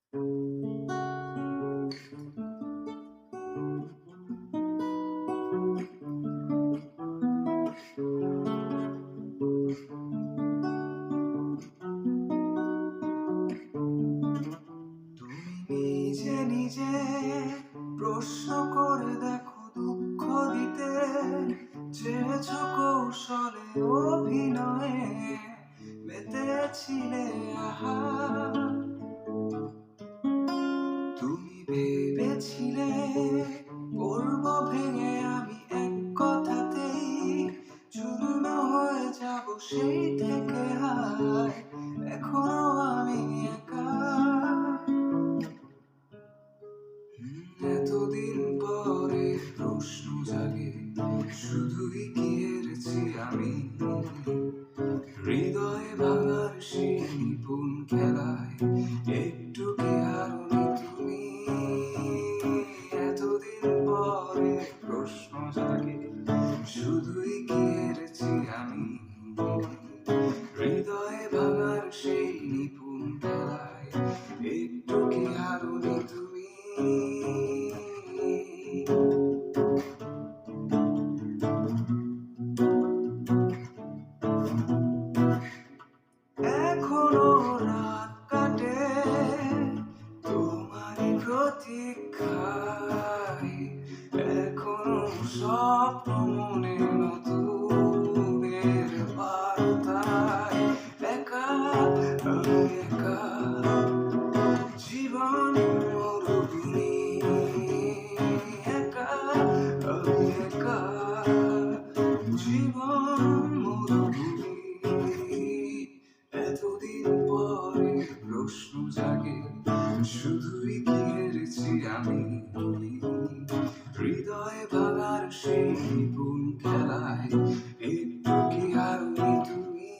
নিজে নিজে প্রশ্ন করে দেখো, দুঃখ দিতে চেয়েছ কৌশলে অভিনয়ে মেতেছিলে। আহা, তুমি ভেবেছিলে পড়ব ভেঙে আমি এক কথাতেই চূর্ণ হয়ে যাব সেই থেকে। হায়, এখনো আমি একা। এতদিন পরে প্রশ্ন জাগে, শুধুই কি হেরেছি আমি হৃদয়ে ভাঙার সেই নিপুণ খেলায়? একটু কি হারনি তুমি? এতদিন পরে প্রশ্ন জাগে, শুধুই কি হেরেছি আমি হৃদয়ে ভাঙার সেই নিপুণ খেলায়? একটু কি হারনি তুমি? এখনো রাত কাটে তোমারই প্রতীক্ষায়, এখনো স্বপ্ন মনে নতুনের বার্তায়। একা আমি একা, জীবন মরুভূমি। একা আমি একা, জীবন মরুভূমি। এতদিন পরে প্রশ্ন জাগে, শুধুই কি হেরেছি আমি হৃদয়ে ভাঙার সেই নিপুণ খেলায়? একটু কি হারনি তুমি?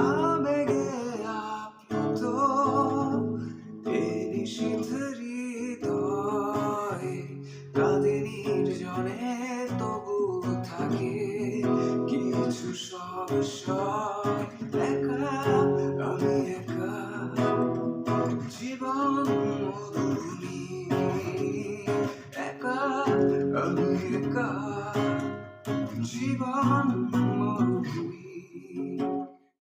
আবেগে আপ্লুত এই নিশীথ হৃদয় কাঁদে নির্জনে, তবু থাকে কিছু সংশয়। একা